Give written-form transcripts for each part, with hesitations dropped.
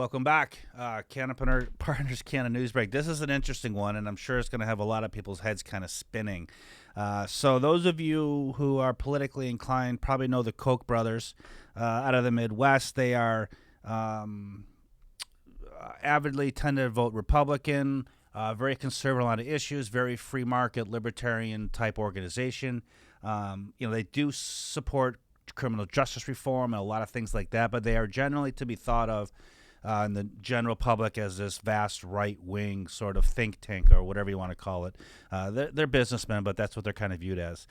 Welcome back, Canopy Partners Canada Newsbreak. This is an interesting one, and I'm sure it's going to have a lot of people's heads kind of spinning. So, those of you who are politically inclined probably know the Koch brothers out of the Midwest. They are avidly tend to vote Republican, very conservative on a lot of issues, very free market, libertarian type organization. They do support criminal justice reform and a lot of things like that, but they are generally to be thought of in the general public as this vast right-wing sort of think tank or whatever you want to call it. They're businessmen, but that's what they're kind of viewed as.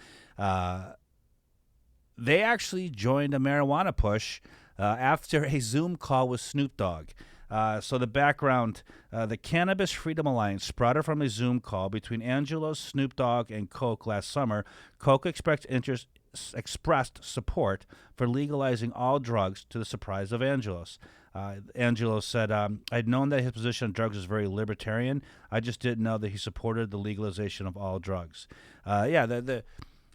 They actually joined a marijuana push after a Zoom call with Snoop Dogg. So the background, the Cannabis Freedom Alliance sprouted from a Zoom call between Angelo, Snoop Dogg, and Koch last summer. Koch expressed support for legalizing all drugs to the surprise of Angelos. Angelo said, I'd known that his position on drugs was very libertarian. I just didn't know that he supported the legalization of all drugs.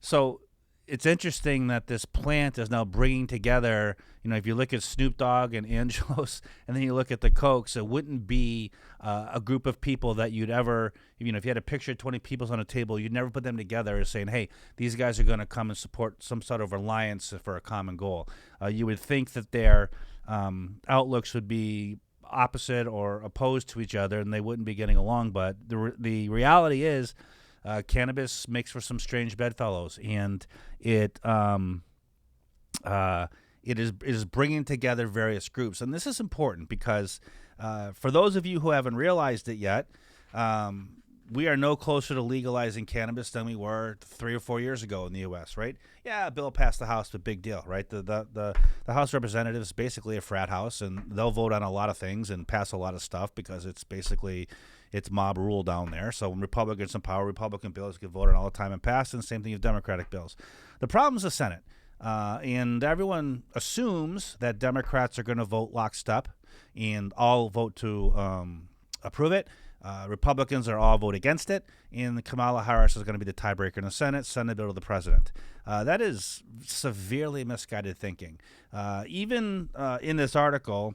So it's interesting that this plant is now bringing together, if you look at Snoop Dogg and Angelos, and then you look at the Kochs, it wouldn't be a group of people that you'd ever, if you had a picture of 20 people on a table, you'd never put them together as saying, hey, these guys are going to come and support some sort of alliance for a common goal. You would think that their outlooks would be opposite or opposed to each other, and they wouldn't be getting along, but the reality is, cannabis makes for some strange bedfellows, and it is bringing together various groups. And this is important because for those of you who haven't realized it yet, we are no closer to legalizing cannabis than we were 3 or 4 years ago in the U.S., right? Yeah, a bill passed the House, but big deal, right? The House of Representatives is basically a frat house, and they'll vote on a lot of things and pass a lot of stuff because it's mob rule down there. So when Republicans in power, Republican bills get voted all the time and passed, and the same thing with Democratic bills. The problem is the Senate. And everyone assumes that Democrats are going to vote lockstep and all vote to approve it. Republicans are all vote against it, and Kamala Harris is going to be the tiebreaker in the Senate, send the bill to the president. That is severely misguided thinking. Even in this article,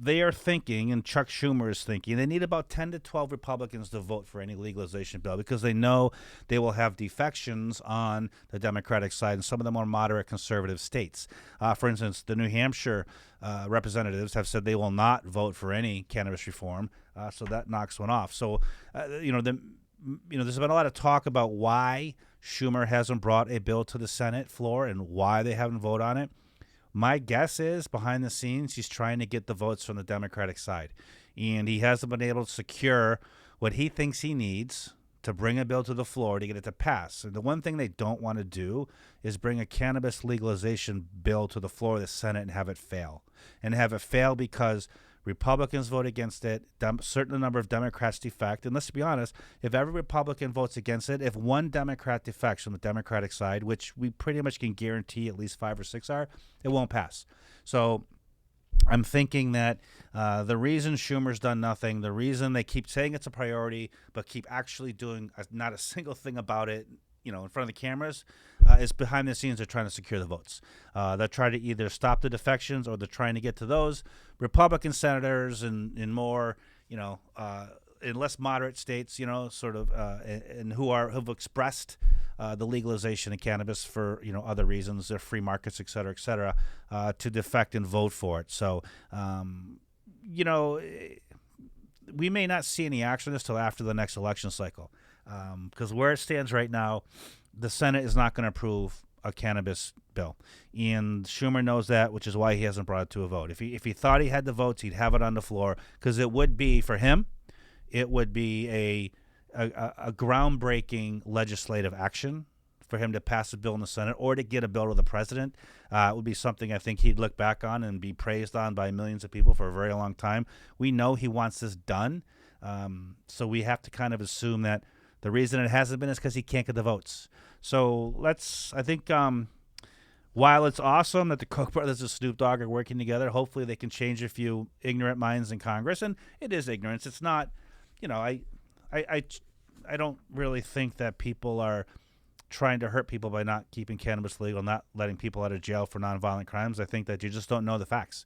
they are thinking, and Chuck Schumer is thinking, they need about 10 to 12 Republicans to vote for any legalization bill because they know they will have defections on the Democratic side in some of the more moderate conservative states. For instance, the New Hampshire representatives have said they will not vote for any cannabis reform, so that knocks one off. So, there's been a lot of talk about why Schumer hasn't brought a bill to the Senate floor and why they haven't voted on it. My guess is behind the scenes, he's trying to get the votes from the Democratic side. And he hasn't been able to secure what he thinks he needs to bring a bill to the floor to get it to pass. And the one thing they don't want to do is bring a cannabis legalization bill to the floor of the Senate and have it fail. And have it fail because Republicans vote against it, certain number of Democrats defect. And let's be honest, if every Republican votes against it, if one Democrat defects from the Democratic side, which we pretty much can guarantee at least 5 or 6 are, it won't pass. So I'm thinking that the reason Schumer's done nothing, the reason they keep saying it's a priority, but keep actually doing not a single thing about it, in front of the cameras, is behind the scenes they're trying to secure the votes. They're trying to either stop the defections or they're trying to get to those Republican senators in more, in less moderate states, and who've expressed the legalization of cannabis for other reasons, their free markets, et cetera, to defect and vote for it. So, we may not see any action on this till after the next election cycle. Because where it stands right now, the Senate is not going to approve a cannabis bill. And Schumer knows that, which is why he hasn't brought it to a vote. If he thought he had the votes, he'd have it on the floor, because it would be, for him, it would be a groundbreaking legislative action for him to pass a bill in the Senate or to get a bill to the president. It would be something I think he'd look back on and be praised on by millions of people for a very long time. We know he wants this done, so we have to kind of assume that the reason it hasn't been is because he can't get the votes. So I think while it's awesome that the Koch brothers and Snoop Dogg are working together, hopefully they can change a few ignorant minds in Congress. And it is ignorance. It's not, I don't really think that people are trying to hurt people by not keeping cannabis legal, not letting people out of jail for nonviolent crimes. I think that you just don't know the facts.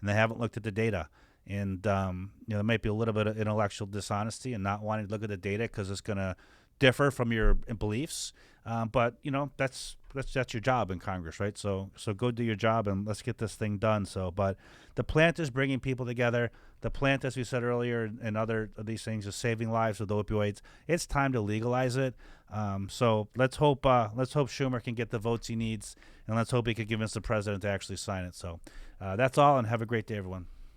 and they haven't looked at the data. And there might be a little bit of intellectual dishonesty and not wanting to look at the data because it's going to differ from your beliefs. But that's your job in Congress, right? So go do your job and let's get this thing done. But the plant is bringing people together. The plant, as we said earlier, and other of these things, is saving lives with opioids. It's time to legalize it. So let's hope Schumer can get the votes he needs, and let's hope he can convince the president to actually sign it. So that's all, and have a great day, everyone.